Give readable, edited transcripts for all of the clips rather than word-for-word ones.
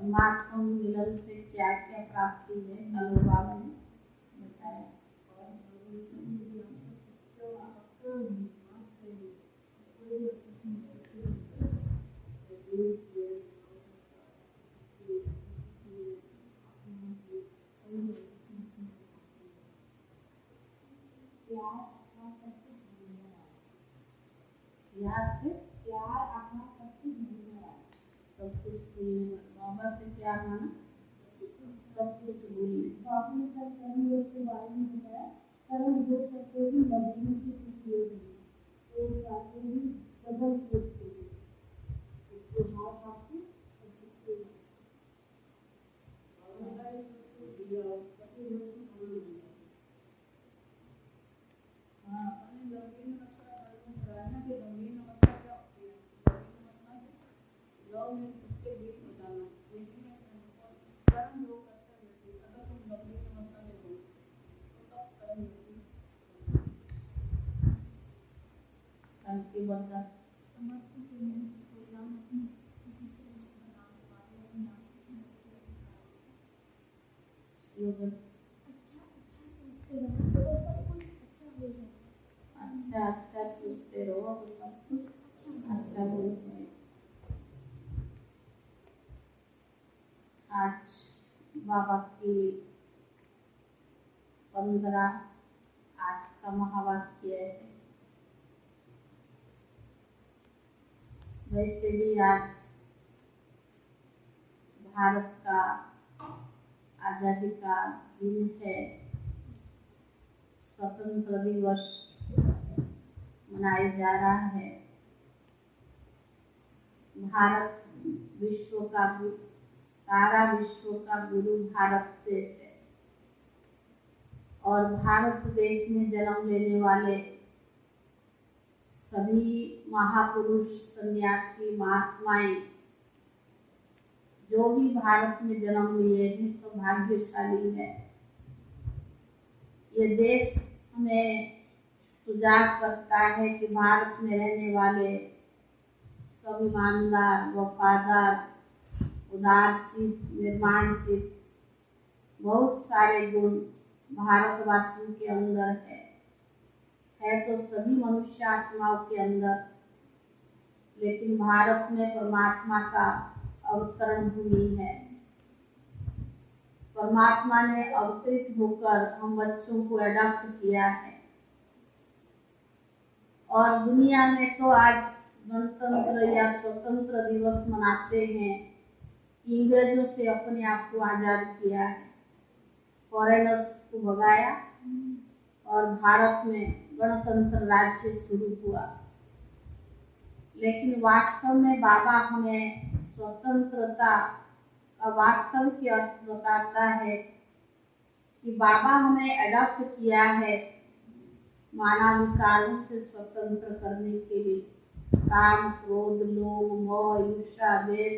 परमात्मा मिलन से क्या क्या प्राप्ति है, कल बाबा ने बताया। प्यार अपना सब कुछ भूलने वाला, सब कुछ भूलने वाला। बाबा से क्या माना? सब कुछ भूलने। तो आपने सब कर्म योग के बारे में बताया, कर्म योग करते ही बदलने से कुछ योग नहीं, तो चाहते ही बदल सोचते हैं, उसके हाथ आपको और सकते हैं। हाँ, अपने गंभीर नमस्कार कर्म कराना के गंभीर नमस्कार क्या होती है? गंभीर नमस्कार लव में उसके बीच हो जाना, लेकिन कर्म योग करते हुए अगर तुम गंभीर नमस्कार में हो तो तब कर्म योग की बंदा समस्त के लिए प्रोग्राम अपनी स्थिति से बनाने वाले अविनाशी योग अच्छा सोचते रहो तो सब कुछ अच्छा हो जाएगा। अच्छा सोचते रहो तो सब कुछ अच्छा हो जाएगा। आज बाबा की 15/8 का महावाक्य है। वैसे भी आज भारत का आजादी का दिन है, स्वतंत्र दिवस मनाया जा रहा है। भारत विश्व का सारा विश्व का गुरु भारत देश है और भारत देश में जन्म लेने वाले सभी महापुरुष, सन्यासी, महात्माएं जो भी भारत में जन्म लिए हैं सौभाग्यशाली है। ये देश हमें सुझाव करता है कि भारत में रहने वाले सब ईमानदार, वफादार, उदारचित, निर्माणचित, बहुत सारे गुण भारतवासियों के अंदर है तो सभी मनुष्य आत्माओं के अंदर, लेकिन भारत में परमात्मा का अवतरण भूमि है। परमात्मा ने अवतरित होकर हम बच्चों को अडॉप्ट किया है और दुनिया में तो आज गणतंत्र या स्वतंत्र दिवस मनाते हैं। इंग्रजों से अपने आप को आजाद किया है, फॉरेनर्स को भगाया और भारत में गणतंत्र राज्य शुरू हुआ। लेकिन वास्तव में बाबा हमें स्वतंत्रता का वास्तव की अर्थ बताता है कि बाबा हमें अडॉप्ट किया है मानवाधिकारों से स्वतंत्र करने के लिए। काम, क्रोध, लोभ, मोह, ईर्ष्या, द्वेष,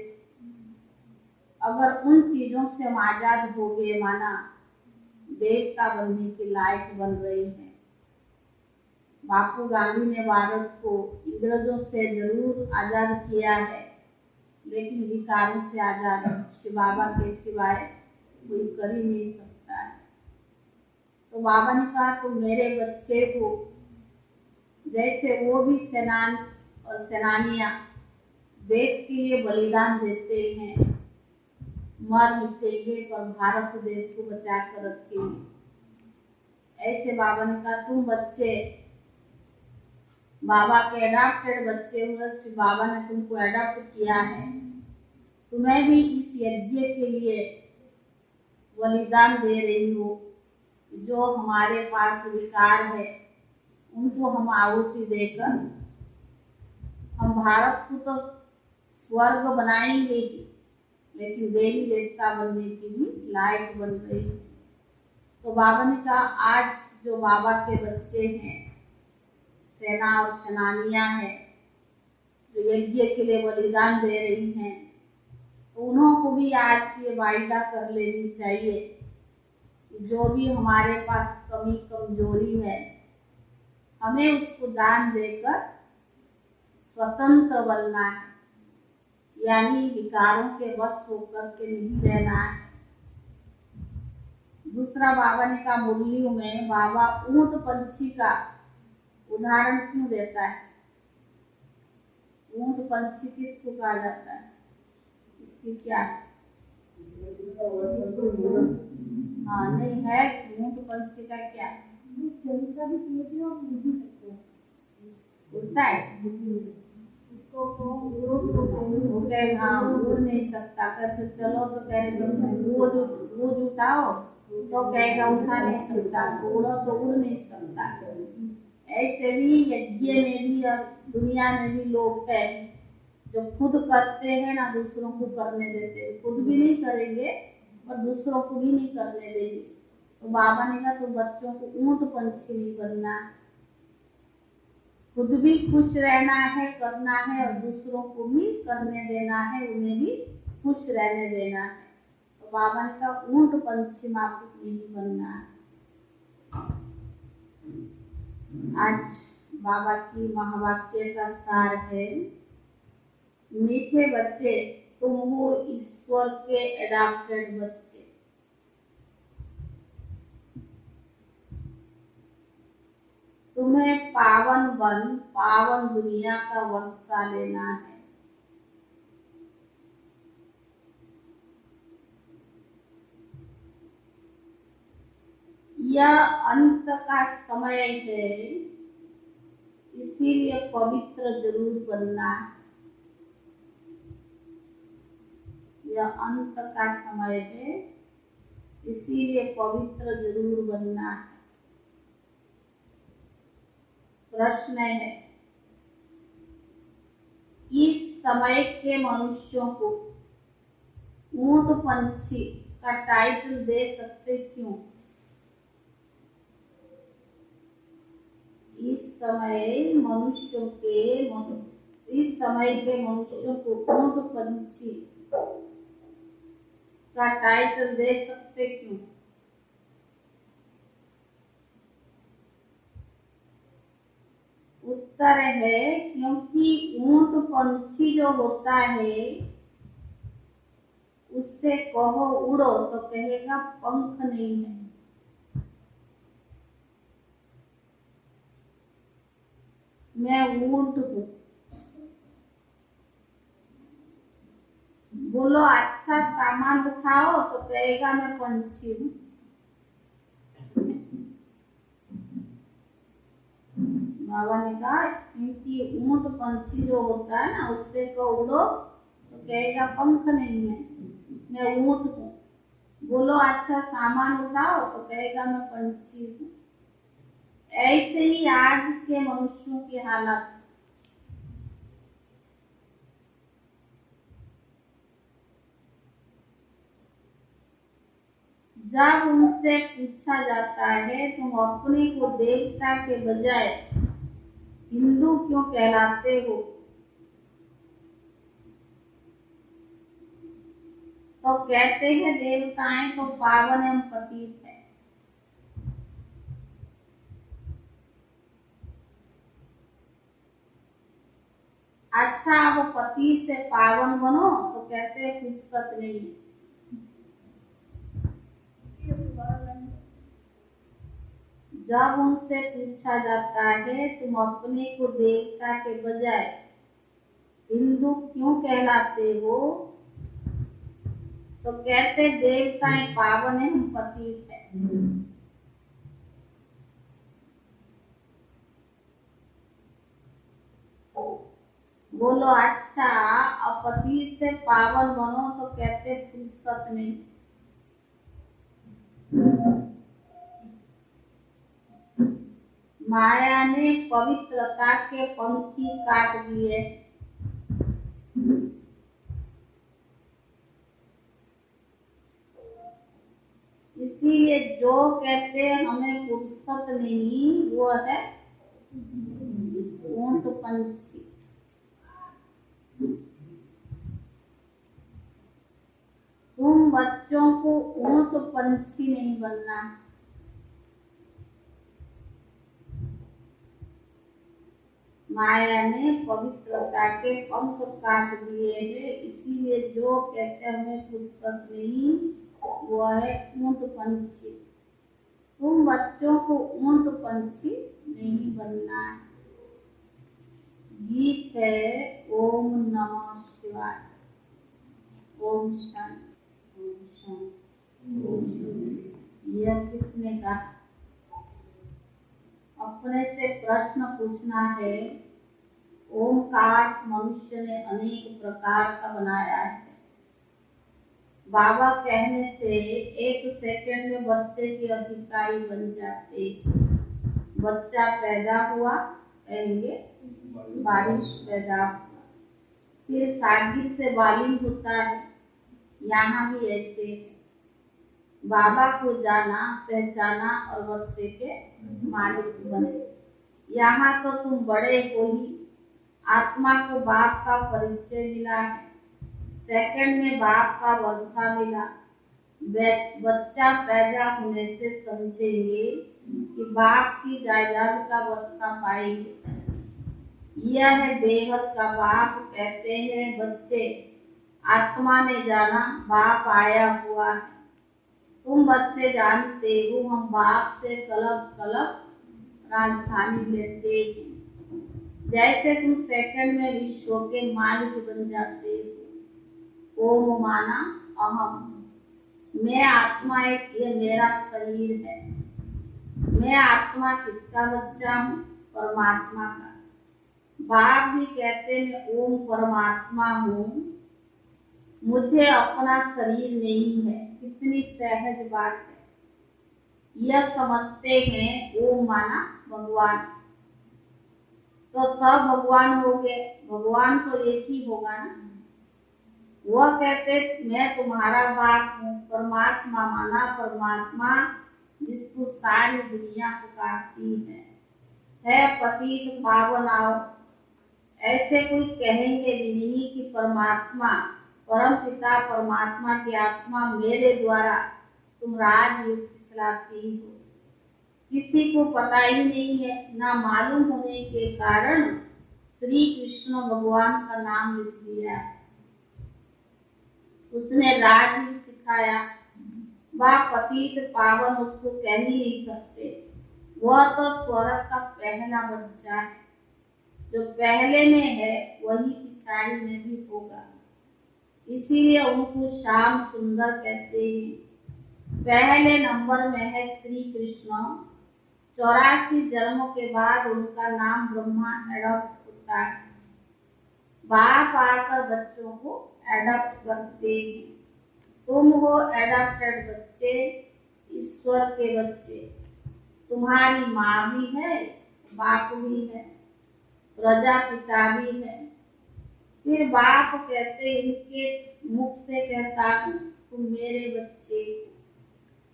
अगर उन चीजों से हम आजाद हो गए, माना देवता बनने के लायक बन रहे हैं। बापू गांधी ने भारत को इंग्रजों से जरूर आजाद किया है, लेकिन विकारों से आजाद श्री बाबा के सिवाय कोई कर ही नहीं सकता है। तो बाबा ने कहा तो मेरे बच्चे को जैसे वो भी सेनान और सेनानियां देश के लिए बलिदान देते हैं, मर मिटेंगे पर भारत देश को बचा कर रखेंगे, ऐसे बाबा ने कहा तुम बच्चे बाबा के अडॉप्टेड बच्चे हुए, श्री बाबा ने तुमको अडॉप्ट किया है, तुम्हें भी इस यज्ञ के लिए बलिदान दे रही हो। जो हमारे पास विकार है उनको हम आहुति देकर हम भारत को तो स्वर्ग बनाएंगे ही, लेकिन देवी देवता बनने की भी लायक बन रही है। तो बाबा ने कहा आज जो बाबा के बच्चे हैं, सेना और सेनानियां हैं, जो यज्ञ के लिए बलिदान दे रही हैं, तो उन्होंने भी आज ये वायदा कर लेनी चाहिए कि जो भी हमारे पास कमी कमजोरी है हमें उसको दान देकर स्वतंत्र बनना है। यानी विकारों के वश होकर के नहीं रहना है। दूसरा बाबा ने कहा मुरलियों में बाबा ऊंट पंछी का उदाहरण क्यों देता है? ऊंट पंछी किसको कहा जाता है? इसकी क्या? हाँ नहीं है, ऊंट पंछी का क्या चलता भी तेज और उड़ भी सकते हैं, उड़ता है उसको वो कहे हाँ उड़ नहीं सकता, कहते चलो तो कहे बोझ उठाओ तो कहेगा उठा नहीं सकता, उड़ो तो उड़ नहीं सकता। ऐसे ही यज्ञ में भी अब दुनिया में भी लोग हैं जो खुद करते हैं ना दूसरों को करने देते, खुद भी नहीं करेंगे और दूसरों को भी नहीं करने देंगे। तो बाबा ने कहा तो बच्चों को ऊंट पंछी नहीं बनना, खुद भी खुश रहना है, करना है और दूसरों को भी करने देना है, उन्हें भी खुश रहने देना है। तो बाबा ने कहा ऊंट पंछी माफिक नहीं बनना है। आज बाबा की महावाक्य का सार है, मीठे बच्चे तुम हो ईश्वर के एडॉप्टेड बच्चे। तुम्हें पावन वन पावन दुनिया का वस्ता लेना है। यह अंत का समय है, इसीलिए पवित्र जरूर बनना है। यह अंत का समय है, इसीलिए पवित्र जरूर बनना है। प्रश्न है, इस समय के मनुष्यों को ऊंट पंछी का टाइटल दे सकते क्यों? इस समय के मनुष्यों को ऊंट पंछी का टाइटल दे सकते क्यों? उत्तर है क्योंकि ऊंट पंछी जो होता है उससे कहो उड़ो तो कहेगा पंख नहीं है। मैं ऊंट हूँ। बोलो अच्छा सामान उठाओ तो कहेगा मैं पंछी हूँ। बाबा ने कहा क्योंकि ऊंट पंछी जो होता है ना उससे को उड़ो तो कहेगा पंख नहीं है, मैं ऊंट हूँ। बोलो अच्छा सामान उठाओ तो कहेगा मैं पंछी हूँ। ऐसे ही आज के मनुष्यों की हालत। जब उनसे पूछा जाता है तुम अपने को देवता के बजाय हिंदू क्यों कहलाते हो, तो कहते हैं देवताएं तो पावन एवं पतित है। अच्छा वो पति से पावन बनो तो कहते हैं फुर्सत नहीं। जब उनसे पूछा जाता है तुम अपने को देवता के बजाय हिंदू क्यों कहलाते हो, तो कहते देवताएं पावन है हम पतित है। बोलो अच्छा अपति से पावन बनो तो कहते फुर्सत नहीं। माया ने पवित्रता के पंखी काट दिए। इसीलिए जो कहते हमें फुर्सत नहीं वो है ऊंट पंछी। तुम बच्चों को ऊंट पंछी नहीं बनना। माया ने पवित्रता के पंख काट दिए हैं, इसीलिए जो कहते हमें फुर्सत नहीं, वो है ऊंट पंछी। तुम बच्चों को ऊंट पंछी नहीं बनना है। गीत है ओम नमः शिवाय। ओम शांति। ओम शांति। ओम शांति। यह किसने कहा? अपने से प्रश्न पूछना है। ओमकार मनुष्य ने अनेक प्रकार का बनाया है। बाबा कहने से 1 सेकंड में बच्चे के अधिकारी बन जाते। बच्चा पैदा हुआ, कहेंगे बारिश पैदा हुआ, फिर सागिर से बालिम होता है। यहाँ भी ऐसे बाबा को जाना, पहचाना और बच्चे के मालिक बने। यहाँ तो तुम बड़े हो ही, आत्मा को बाप का परिचय मिला है। सेकंड में बाप का वर्षा मिला। बच्चा पैदा होने से समझेंगे कि बाप की जायदाद का वर्षा पाएंगे। यह है बेहद का बाप। कहते हैं बच्चे, आत्मा ने जाना बाप आया हुआ है। तुम बच्चे जानते हो हम बाप से कलब कलब राजधानी लेते हैं। जैसे तुम सेकंड में विश्व के मालिक बन जाते हो। ओम माना अहम, मैं आत्मा एक, ये मेरा शरीर है। मैं आत्मा किसका बच्चा हूँ? परमात्मा का। बाप भी कहते हैं ओम परमात्मा हूँ, मुझे अपना शरीर नहीं है। कितनी सहज बात है। यह समझते हैं ओम माना भगवान, तो सब भगवान हो गए। भगवान तो एक ही होगा ना। वह कहते मैं तुम्हारा बाप हूँ। परमात्मा माना परमात्मा जिसको सारी दुनिया पुकारती है पतित पावन आओ। ऐसे कोई कहेंगे भी नहीं कि परमात्मा परम पिता परमात्मा की आत्मा मेरे द्वारा तुम राजयोग सिखलाती हो। किसी को पता ही नहीं है। ना मालूम होने के कारण श्री कृष्ण भगवान का नाम लिख दिया। उसने राजयोग सिखाया। वह पतित पावन उसको कह ही नहीं सकते। वह तो स्वर्ग का पहला बच्चा है। जो पहले में है वही पिछाड़ी में भी होगा। इसीलिए उनको श्याम सुंदर कहते हैं। पहले नंबर में है श्री कृष्ण। 84 जन्मों के बाद उनका नाम ब्रह्मा एडॉप्ट होता है। बाप आकर बच्चों को एडॉप्ट करते हैं। तुम हो एडॉप्टेड बच्चे, ईश्वर के बच्चे। तुम्हारी माँ भी है, बाप भी है, प्रजापिता भी है। फिर बाप कहते इनके मुख से कहता हूँ तुम मेरे बच्चे।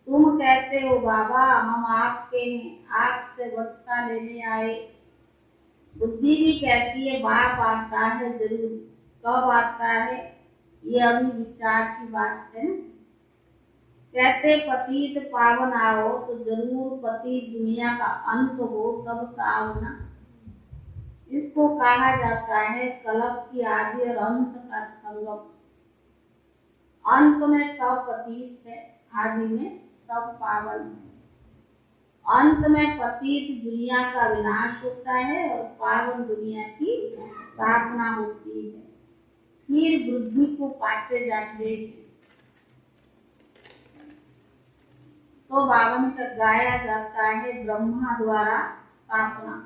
तुम कहते हो बाबा हम आपके हैं, आपसे वर्षा लेने आए। बुद्धि भी कहती है बाप आता है जरूर। कब आता है ये अभी विचार की बात है। कहते पतित पावन आओ तो जरूर पतित दुनिया का अंत हो तब तो आओ ना। इसको कहा जाता है कलप की आदि और अंत का संगम। अंत में सब पतित है, आदि में सब पावन है। अंत में पतित दुनिया का विनाश होता है और पावन दुनिया की स्थापना होती है। फिर वृद्धि को पाते जाते हैं। तो बावन का गाया जाता है ब्रह्मा द्वारा स्थापना।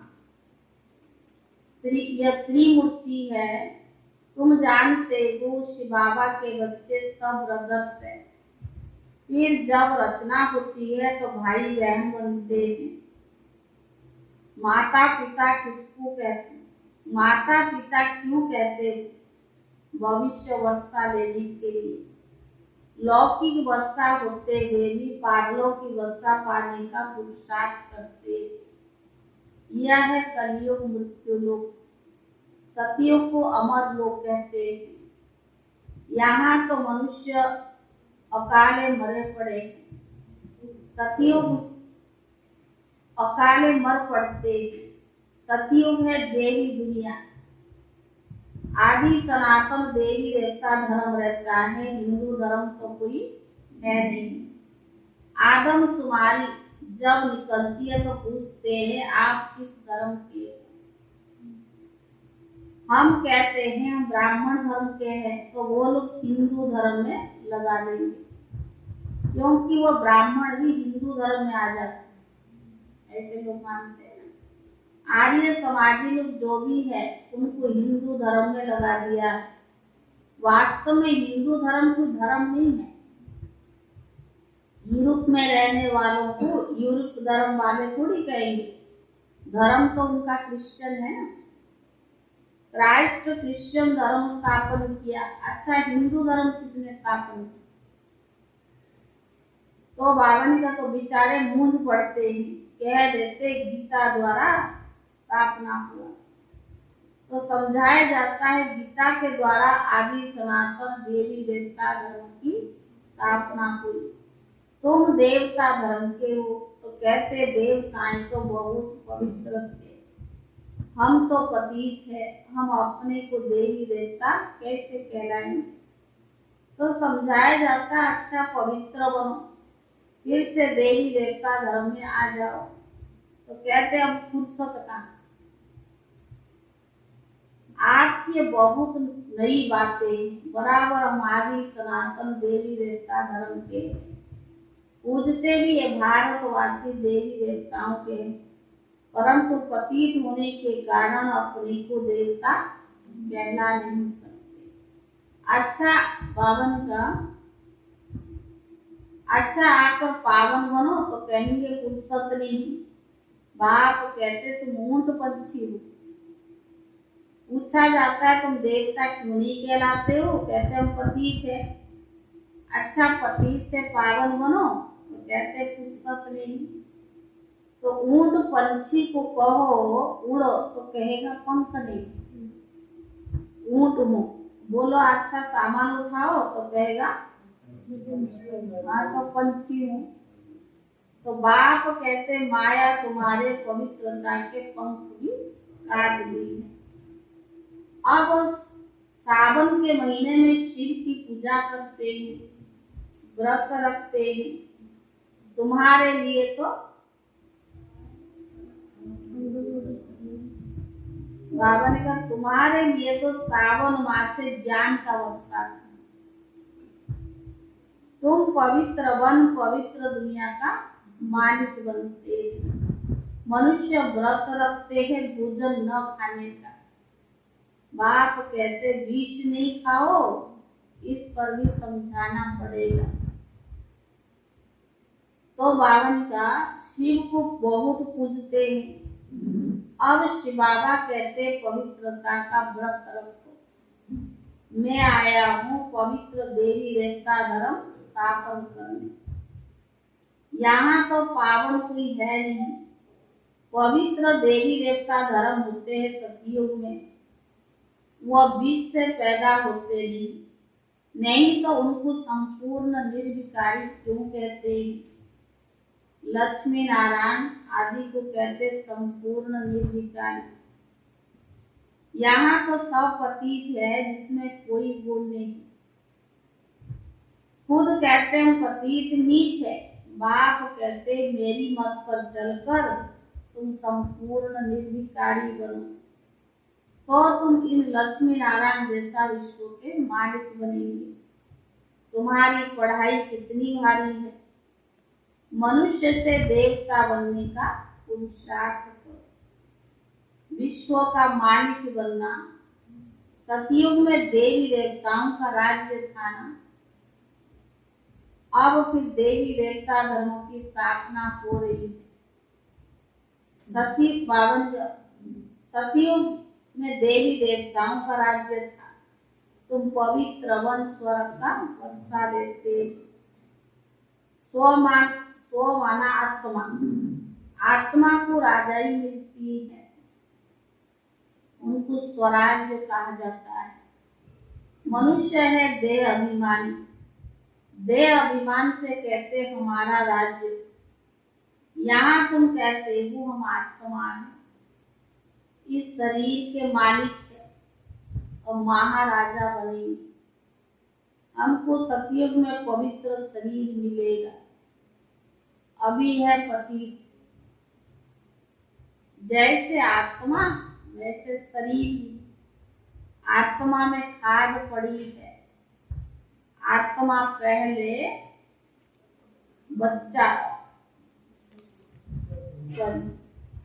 यह त्रिमूर्ति है। तुम जानते हो शिव बाबा के बच्चे सब रजस है। फिर जब रचना होती है तो भाई बहन बनते हैं। माता पिता किसको कहते हैं? माता पिता क्यों कहते हैं? भविष्य वर्षा लेने के लिए। लौकिक वर्षा होते हुए भी पागलों की वर्षा पाने का पुरुषार्थ करते। यह है कलयुग मृत्यु लोक। सतयुग को अमर लोक कहते हैं। यहाँ तो मनुष्य अकाले मरे पड़े। सतयुग अकाले मर पड़ते। सतयुग है देवी दुनिया। आदि सनातन देवी देवता धर्म रहता है, हिंदू धर्म तो कोई है नहीं। आदम शुमारी जब निकलती है तो पूछते हैं आप किस धर्म के हो? हम कहते हैं हम ब्राह्मण धर्म के हैं, तो वो लोग हिंदू धर्म में लगा देंगे, क्योंकि वो ब्राह्मण भी हिंदू धर्म में आ जाते हैं, ऐसे लोग मानते हैं। आर्य समाजी लोग जो भी है उनको हिंदू धर्म में लगा दिया। वास्तव में हिंदू धर्म कोई धर्म नहीं है। यूरोप में रहने वालों को यूरोप धर्म वाले थोड़ी कहेंगे, धर्म तो उनका क्रिश्चियन है ना। क्राइस्ट क्रिश्चियन धर्म स्थापन किया, अच्छा हिंदू धर्म किसने स्थापन किया? तो बावन का तो बेचारे मूंझ पड़ते हैं, कह देते गीता द्वारा स्थापना हुआ। तो समझाया जाता है गीता के द्वारा आदि सनातन देवी देवता धर्म की स्थापना हुई। तुम देवता धर्म के हो, तो कहते देवताएं तो बहुत पवित्र थे, हम तो पतित है, हम अपने को देवी देवता कैसे कहलाएंगे? तो समझाया जाता है अच्छा पवित्र बनो, फिर से देवी देवता धर्म में आ जाओ। तो कहते हम फुर्सत कहाँ, आपकी बहुत नई बातें, बराबर हमारी सनातन देवी देवता धर्म के पूजते भी है, भारतवासी देवी देवताओं के, परंतु पतित होने के कारण अपने को देवता कहला नहीं सकते। अच्छा पावन का अच्छा आकर पावन बनो, तो कहेंगे फुर्सत नहीं। बाप कहते तुम ऊंट पंछी हो। पूछा जाता है तुम देवता क्यों नहीं कहलाते हो? कहते हम पतित है। अच्छा पतित से पावन बनो, तो कहते फुर्सत नहीं। तो ऊंट पंछी को कहो उड़ो, तो कहेगा पंख नहीं, ऊंट हो। बोलो अच्छा सामान उठाओ, तो कहेगा हाँ तो पंछी हूँ। तो बाप कहते माया तुम्हारे पवित्रता के पंख भी काट दिए। अब सावन के महीने में शिव की पूजा करते हैं, व्रत रखते हैं। तुम्हारे लिए तो बाबा ने कहा तुम्हारे लिए तो सावन मास से ज्ञान का वर्षा था। तुम पवित्र वन पवित्र दुनिया का मालिक बनते। मनुष्य व्रत रखते हैं भोजन न खाने का। बाप कहते विष नहीं खाओ, इस पर भी समझाना पड़ेगा। तो बावन का शिव को बहुत पूजते हैं। अब शिव बाबा कहते पवित्रता का व्रत रखो। मैं आया हूँ पवित्र देवी देवता धर्म स्थापन करने। यहाँ तो पावन कोई है नहीं। पवित्र देवी देवता धर्म होते हैं सतयुग में, वह बीज से पैदा होते नहीं तो उनको संपूर्ण निर्विकारी क्यों कहते हैं? लक्ष्मी नारायण आदि को कहते संपूर्ण निर्विकारी। यहाँ तो सब पतित है जिसमें कोई गुण नहीं। खुद कहते हम पतित नीच है, बाप कहते मेरी मत पर चलकर तुम संपूर्ण निर्विकारी बनो, तो तुम इन लक्ष्मी नारायण जैसा विश्व के मालिक बनेंगे। तुम्हारी पढ़ाई कितनी भारी है, मनुष्य से देवता बनने का पुरुषार्थ करो। विश्व का मालिक बनना, सतयुग में देवी देवताओं का राज्य था ना, अब फिर देवी देवता धर्म की स्थापना हो रही है। सतयुग में देवी देवताओं का राज्य था। तुम पवित्र वन स्वर्ग का वर्षा देते। स्व माना आत्मा, आत्मा को राजाई मिलती है, उनको स्वराज्य कहा जाता है। मनुष्य है देह अभिमानी, देह अभिमान से कहते हमारा राज्य। यहाँ तुम कहते हो हम आत्मा है। इस शरीर के मालिक है और महाराजा बनेंगे। हमको सतयुग में पवित्र शरीर मिलेगा। अभी है पतित, जैसे आत्मा वैसे शरीर। आत्मा में खाद पड़ी है। आत्मा पहले बच्चा,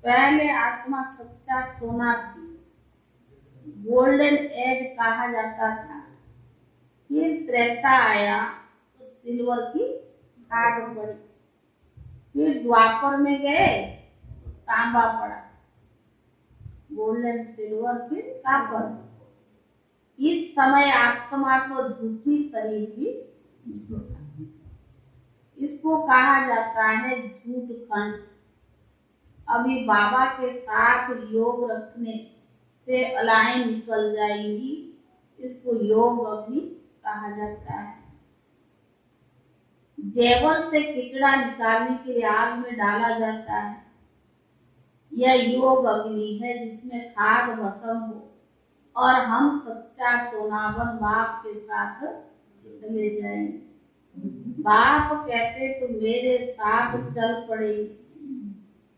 पहले आत्मा सच्चा सोना थी, गोल्डन एज कहा जाता था। फिर त्रेता आया तो सिल्वर की खाद पड़ी। फिर द्वापर में गए तो तांबा पड़ा, गोल्डन सिल्वर, फिर कॉपर। इस समय आत्मा तो झूठी, शरीर भी झूठा। इसको कहा जाता है झूठ खंड। अभी बाबा के साथ योग रखने से अलाएं निकल जाएंगी। इसको योग अग्नि कहा जाता है। जेवर से किचड़ा निकालने के लिए आग में डाला जाता है। यह योग अग्नि है जिसमें खाद भस्म हो और हम सच्चा सोनावन बाप के साथ चले जाएंगे। बाप कहते तो मेरे साथ चल पड़े,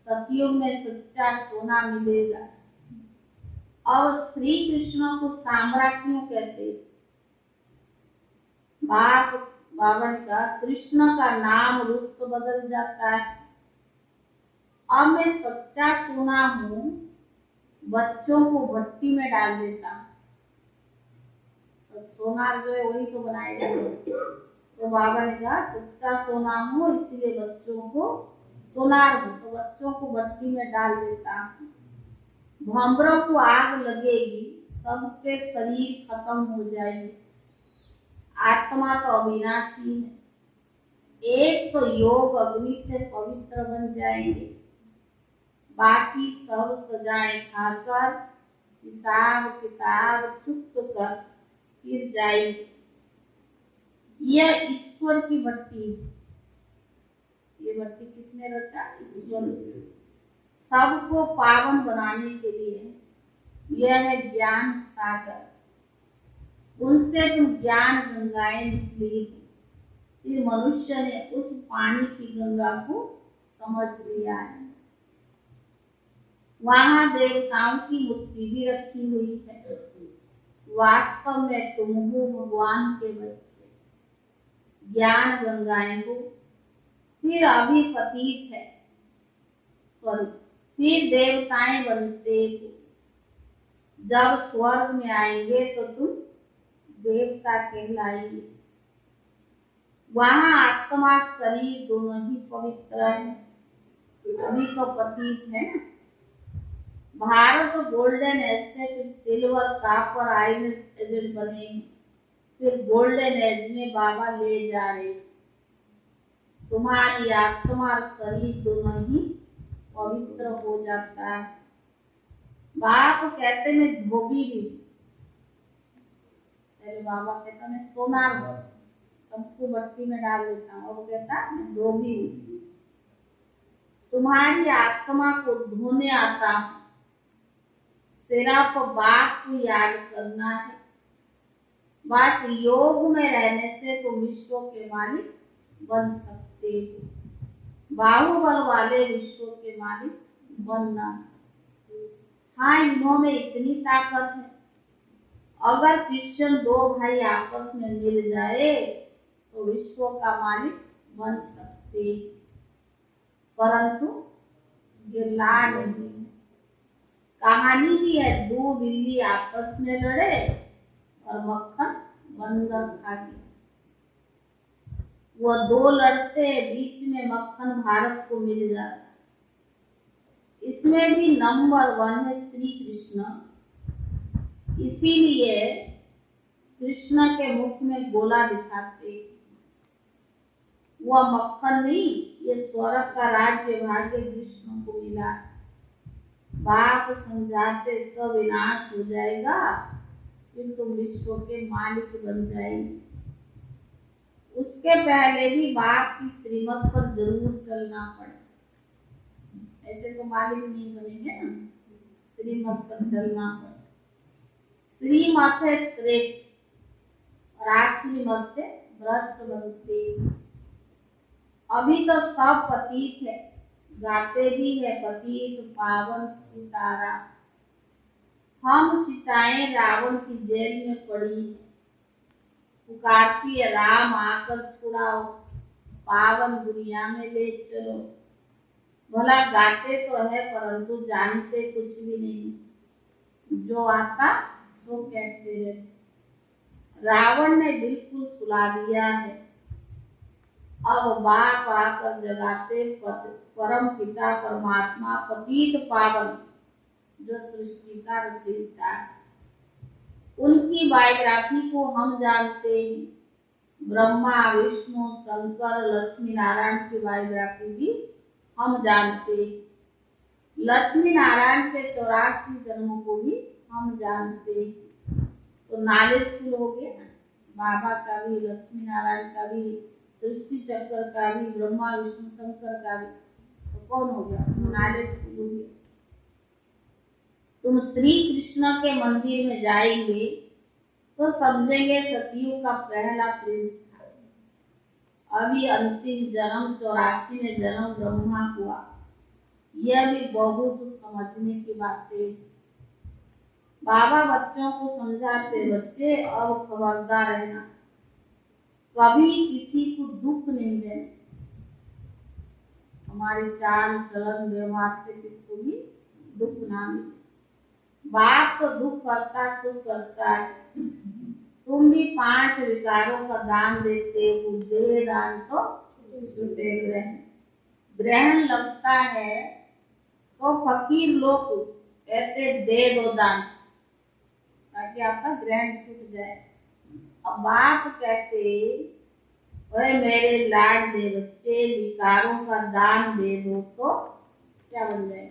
सतयुग में सच्चा सोना मिलेगा। और श्री कृष्ण को सांवरा क्यों कहते? बाबा ने कहा कृष्ण का नाम रूप तो बदल जाता है। अब मैं सच्चा सोना हूँ, बच्चों को भट्टी में डाल देता हूँ। तो सोनार जो है वही तो बनाएगा। तो बाबा ने कहा सच्चा सोना हूँ इसलिए बच्चों को सोनार हूँ, तो बच्चों को भट्टी में डाल देता हूँ। भंवरों को आग लगेगी, सबके शरीर खत्म हो जाएंगे। आत्मा तो अविनाशी है। एक तो योग अग्नि से पवित्र बन जाएंगे, बाकी सब सजाएं खाकर हिसाब किताब चुप कर फिर जाएंगे। यह ईश्वर की भट्टी है। ये भट्टी किसने रचा? ईश्वर। सबको पावन बनाने के लिए यह है ज्ञान सागर। उनसे तुम ज्ञान गंगाएं निकली। फिर मनुष्य ने उस पानी की गंगा को समझ लिया है। वहां देवताओं की मूर्ति भी रखी हुई है। वास्तव में तुम हो भगवान के बच्चे, ज्ञान गंगाएं हो। फिर अभी पतित है, फिर देवताएं बनते हो। जब स्वर्ग में आएंगे तो तुम देवता कहलाएंगे। वहां आत्मा शरीर दोनों ही पवित्र है। अभी तो पतित है। भारत गोल्डन एज से फिर सिल्वर कॉपर आयरन एजेंट बने, फिर गोल्डन एज में बाबा ले जा रहे। तुम्हारी आत्मा और शरीर दोनों ही पवित्र हो जाता है। बाप कहते मैं धोबी भी, मेरे बाबा कहता मैं सोनार हूँ, सबको भट्टी में डाल देता हूँ। और कहता मैं धोबी हूँ। तुम्हारी आत्मा को धोने आता हूँ। सिर्फ बाप को याद करना है। बस योग में रहने से तो विश्व के मालिक बन सकते हो। बाहुबल वाले विश्व के मालिक बनना। हाँ, इन्हों में इतनी ताकत है। अगर क्रिश्चियन दो भाई आपस में मिल जाए तो विश्व का मालिक बन सकते, परंतु ये ला नहीं। कहानी भी है, दो बिल्ली आपस में लड़े और मक्खन बंदर खा गया। वो दो लड़ते, बीच में मक्खन भारत को मिल जाता। इसमें भी नंबर 1 है श्री कृष्ण। इसीलिए कृष्ण के मुख में गोला दिखाते। वह मक्खन नहीं, ये स्वर्ग का राज्य भाग्य कृष्ण को मिला। बाप समझाते सब विनाश हो जाएगा, फिर तुम विश्व के मालिक बन जाएंगे। उसके पहले भी बाप की श्रीमत पर जरूर चलना पड़े, ऐसे तो मालिक नहीं बनेंगे ना। श्रीमत पर चलना पड़ता। श्रीमत है श्रेष्ठ और आप श्रीमत से भ्रष्ट बनते। अभी तो सब पतित है, गाते भी है पतित पावन सितारा। हम सीताएं रावण की जेल में पड़ी है, पुकारती है राम आकर छुड़ाओ, पावन दुनिया में ले चलो। भला गाते तो है परंतु जानते कुछ भी नहीं, जो आता तो कहते रहते। रावण ने बिल्कुल सुला दिया है, अब बाप आकर जगाते परम पिता परमात्मा पतित पावन जो सृष्टि का रचयिता है। उनकी बायोग्राफी को हम जानते हैं। ब्रह्मा विष्णु शंकर लक्ष्मी नारायण की बायोग्राफी भी हम जानते हैं। लक्ष्मी नारायण के 84 जन्मों को भी हम जानते हैं। तो नॉलेजफुल हो गया ना, बाबा का भी, लक्ष्मी नारायण का भी, सृष्टि चक्र का भी, ब्रह्मा विष्णु शंकर का भी। तो कौन हो गया? नॉलेजफुल हो गया। तुम श्री कृष्ण के मंदिर में जाएंगे तो समझेंगे सतयुग का पहला प्रिंस था। अभी अंतिम जन्म 84 में जन्म ब्रह्मा हुआ। यह भी बहुत समझने की बातें। बाबा बच्चों को समझाते, बच्चे अब खबरदार रहना, कभी किसी को दुख नहीं देना। हमारी चाल चलन व्यवहार से किसको भी दुख ना मिले। बाप तो दुख करता सुख करता है। तुम भी 5 विकारों का दान देते हो, दे दान तो छूटे ग्रहण। ग्रहण लगता है तो फकीर लोग कहते दे दो दान ताकि आपका ग्रहण छूट जाए। अब बाप कहते ओए मेरे लाडले बच्चे, विकारों का दान दे दो तो क्या बन जाए?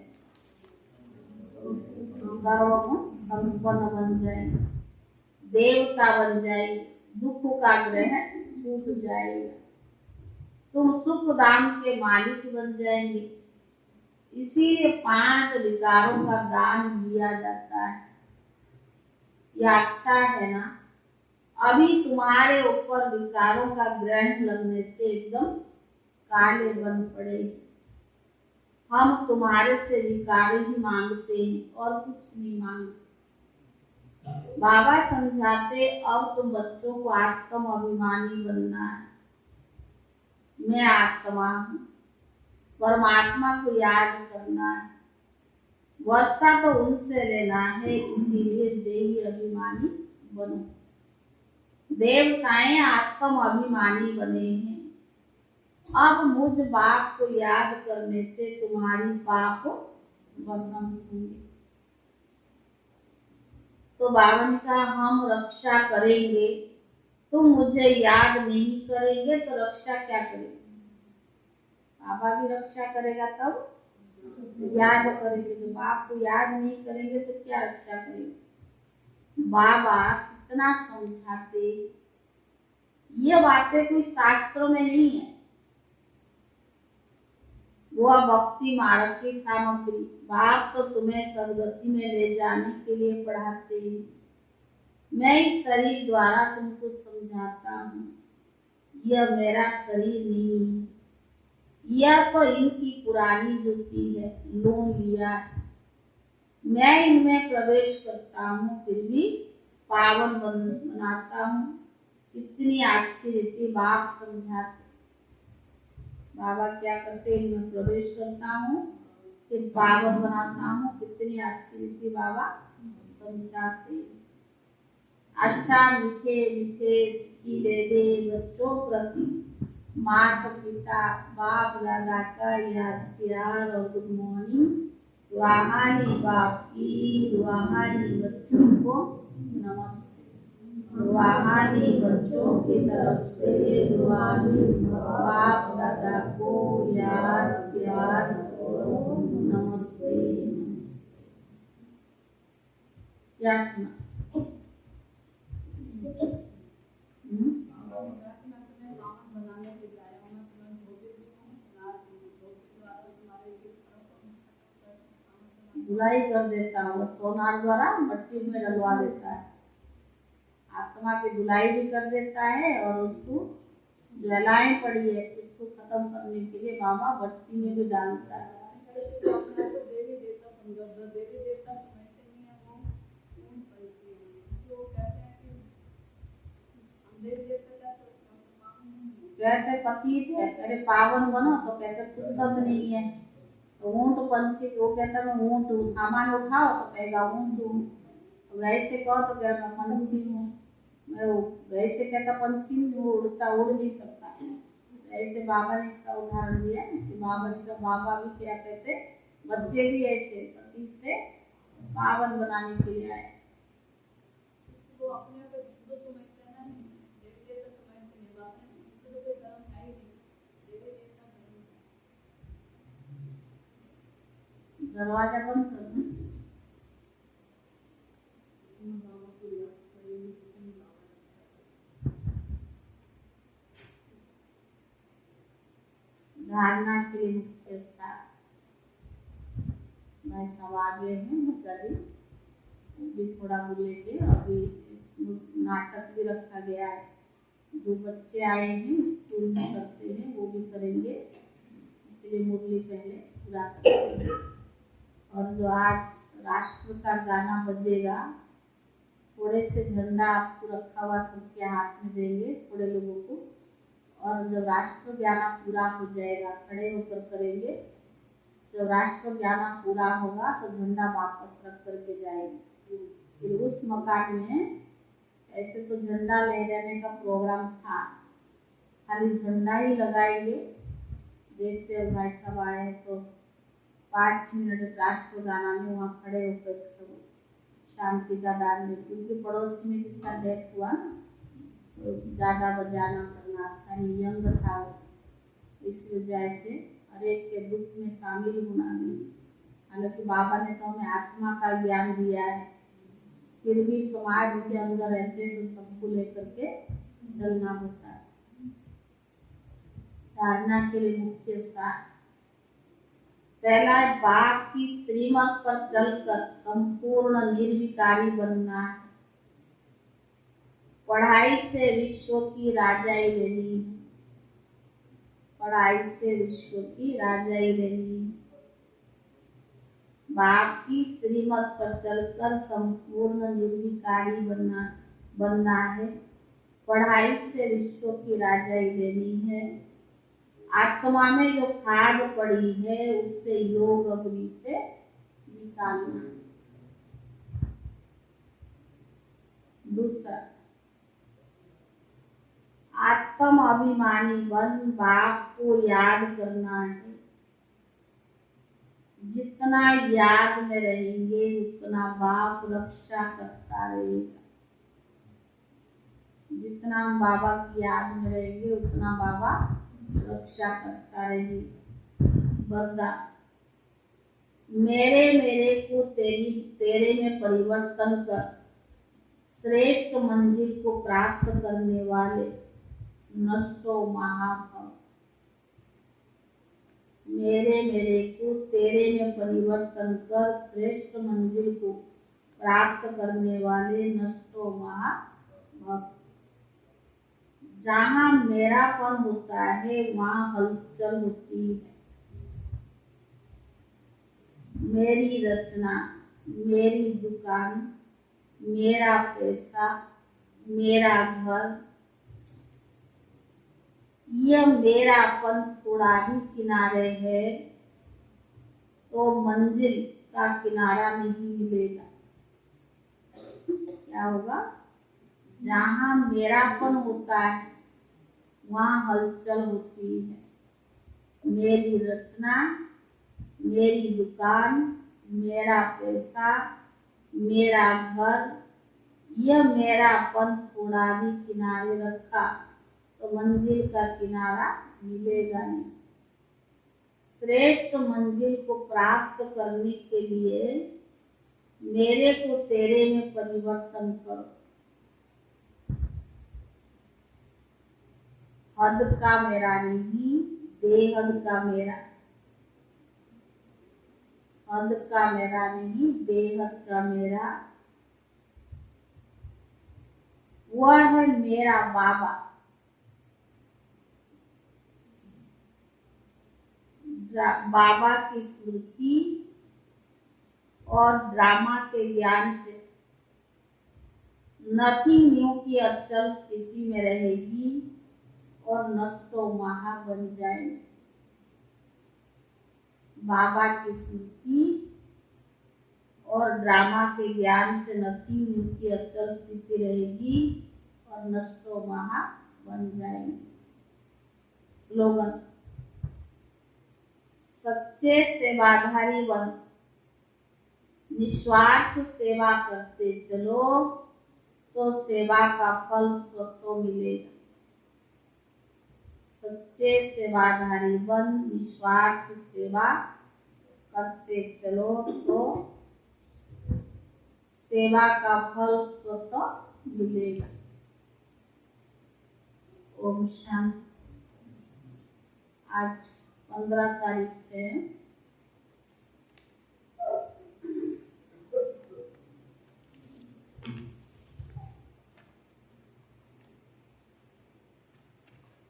संपन्न बन जाए, देवता बन जाएगी, दुख का ग्रहण छूट जाएगा, तुम सुख दान के मालिक बन जाएंगे। इसीलिए 5 विकारों का दान दिया जाता है। यह अच्छा है ना? अभी तुम्हारे ऊपर विकारों का ग्रहण लगने से एकदम काले बन पड़े। हम तुम्हारे से विकार ही मांगते हैं और कुछ नहीं मांगते। बाबा समझाते, अब तुम बच्चों को आत्म अभिमानी बनना है। मैं आत्मा हूँ, परमात्मा को याद करना है। वर्षा तो उनसे लेना है, इसीलिए देही अभिमानी बनो। देवताएं आत्म अभिमानी बने हैं। अब मुझ बाप को याद करने से तुम्हारी पाप भस्म होंगे। तो बाबा ने कहा हम रक्षा करेंगे, तुम मुझे याद नहीं करेंगे तो रक्षा क्या करेंगे? बाबा भी रक्षा करेगा तब याद करेंगे। जो बाप को याद नहीं करेंगे तो क्या रक्षा करेंगे? बाबा कितना समझाते। ये बातें कोई शास्त्रों में नहीं है, वह भक्ति मार्ग की सामग्री। बाप तो तुम्हें सदगति में ले जाने के लिए पढ़ाते हैं। मैं इस शरीर द्वारा तुमको समझाता हूँ। यह मेरा शरीर नहीं है, यह तो इनकी पुरानी जुती है, लोन लिया है। मैं इनमें प्रवेश करता हूँ, फिर भी पावन बनाता हूँ। कितनी अच्छी रीति बाप समझाते। बाबा क्या करते, इनमें प्रवेश करता हूँ, फिर पावन बनाता हूँ। कितनी अच्छी रीति बाबा समझाते। अच्छा मीठे मीठे सिक्की दे दे बच्चों प्रति माता पिता बाप दादा का याद प्यार और गुड मॉर्निंग। रूहानी बाप की, रूहानी बच्चों को नमस्ते। रूहानी बच्चों की तरफ से रूहानी बाप दादा को याद प्यार और नमस्ते। क्या सुना? धुलाई कर देता है, सोनार द्वारा मट्टी में डलवा देता है। आत्मा की धुलाई भी कर देता है और उसको ज्वालाएं पड़ी है उसको खत्म करने के लिए बाबा भट्टी में भी डालता है। कहते पतित है, अरे पावन बनो, तो कहते फुर्सत नहीं है, तो ऊंट पंछी, वो कहता मैं ऊंट हूँ, सामान उठाओ तो कहेगा ऊंट हूँ, वैसे कहो तो कह मैं पंछी हूँ, मैं वैसे कहता पंछी हूँ, उड़ता उड़ नहीं सकता। ऐसे बाबा ने इसका उदाहरण दिया कि बाबा भी क्या कहते, बच्चे भी ऐसे पति से पावन बनाने के लिए आए। वो अपने आप को समझते हैं ना, देवी देवता समझते नहीं, बाबा ने तो कोई धर्म है ही नहीं, देवी देवता धर्म। दरवाजा बंद कर दो। धारणा के लिए मुख्य स्थान मैं सब आगे हैं, भी थोड़ा बोलेंगे। अभी नाटक भी रखा गया है, जो बच्चे आए हैं स्कूल में करते हैं वो भी करेंगे, इसलिए मुरली पहले पूरा करेंगे। और जो आज राष्ट्र का गाना बजेगा, थोड़े से झंडा आपको रखा हुआ सबके हाथ में देंगे थोड़े लोगों को, और जब राष्ट्र गाना पूरा हो जाएगा खड़े होकर करेंगे, जब राष्ट्र गाना पूरा होगा तो झंडा वापस रख करके जाएंगे। फिर उस मकान में ऐसे तो झंडा लहराने का प्रोग्राम था, खाली झंडा ही लगाएंगे। देखते हो भाई सब आए तो 5 मिनट राष्ट्र गाना में वहाँ खड़े होकर सब शांति का दान दे, क्योंकि पड़ोस में जिसका डेथ हुआ ना तो ज्यादा बजाना करना अच्छा नहीं, यंग था, इस वजह से हर एक के दुख में शामिल होना नहीं। हालांकि बाबा ने तो हमें आत्मा का ज्ञान दिया है, फिर भी समाज के अंदर रहते तो सबको लेकर के चलना होता है। धारणा के लिए मुख्य सार पहला है बाप की श्रीमत पर चलकर संपूर्ण निर्विकारी बनना है। पढ़ाई से विश्व की राजाई लेनी, पढ़ाई से विश्व की राजाई लेनी। बाप की श्रीमत पर चलकर संपूर्ण निर्विकारी बनना है। पढ़ाई से विश्व की राजाई लेनी है। आत्मा में जो खाद पड़ी है उससे योग अग्नि से निकालना है। दूसरा, आत्म अभिमानी बन बाप को याद करना है। जितना याद में रहेंगे उतना बाप रक्षा करता रहेगा। जितना हम बाबा की याद में रहेंगे उतना बाबा रक्षा करता रहेगा। वरदान, मेरे को तेरे में परिवर्तन कर श्रेष्ठ मंजिल को प्राप्त करने वाले नष्टो महाभव। मेरे को तेरे में परिवर्तन कर श्रेष्ठ मंजिल को प्राप्त करने वाले नष्टो महाभव। जहाँ मेरापन होता है वहाँ हलचल होती है। मेरी रचना, मेरी दुकान, मेरा पैसा, मेरा घर, यह मेरापन थोड़ा भी किनारे है तो मंजिल का किनारा नहीं मिलेगा। क्या होगा? जहाँ मेरापन होता है वहाँ हलचल होती है। मेरी रचना, मेरी दुकान, मेरा पैसा, मेरा घर, यह मेरापन थोड़ा भी किनारे रखा तो मंजिल का किनारा मिलेगा नहीं। श्रेष्ठ मंजिल को प्राप्त करने के लिए मेरे को तेरे में परिवर्तन करो। हद का मेरा नहीं, बेहद का मेरा। हद का मेरा नहीं, बेहद का मेरा, वह है मेरा बाबा। बाबा की स्मृति और ड्रामा के ज्ञान से नथिंग न्यू की अचल स्थिति में रहेगी और नष्टो महा बन जाएगी। बाबा की स्मृति और ड्रामा के ज्ञान से नथिंग न्यू की अचल स्थिति रहेगी और नष्टो महा बन जाएगी। स्लोगन, सच्चे सेवाधारी बन, निस्वार्थ सेवा करते चलो तो सेवा का फल स्वतः मिलेगा। सच्चे सेवाधारी बन, निस्वार्थ सेवा करते चलो तो सेवा का फल स्वतः मिलेगा। ओम शांति। आज 15 तारीख है।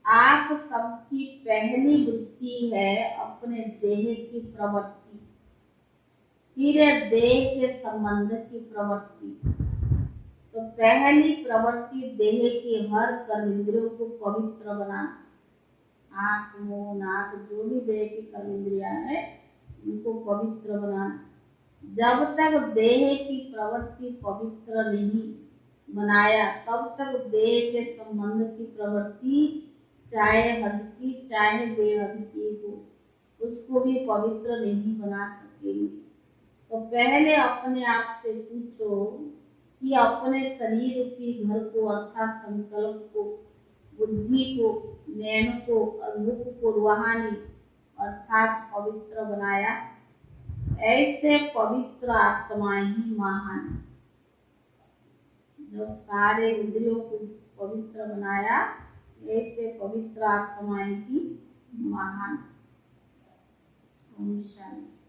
आप सबकी पहली वृत्ति है अपने देह की प्रवृत्ति, फिर देह के संबंध की प्रवृत्ति। तो पहली प्रवृत्ति देह की हर कर्मेंद्रियों को पवित्र बनाना। आँख, मुंह, नाक, जो भी देह की कर्मेंद्रियां है उनको पवित्र बनाना। जब तक देह की प्रवृत्ति पवित्र नहीं बनाया तब तक देह के संबंध की प्रवृत्ति चाहे हद की चाहे बेहद की हो उसको भी पवित्र नहीं बना सकेंगे। तो पहले अपने आप से पूछो कि अपने शरीर की घर को अर्थात संकल्प को, बुद्धि को, नैन को और मुख को रूहानी अर्थात पवित्र बनाया। ऐसे पवित्र आत्माएं ही महान। जब सारे इंद्रियों को पवित्र बनाया ऐसे पवित्र आत्माएं ही महान। ओम शांति।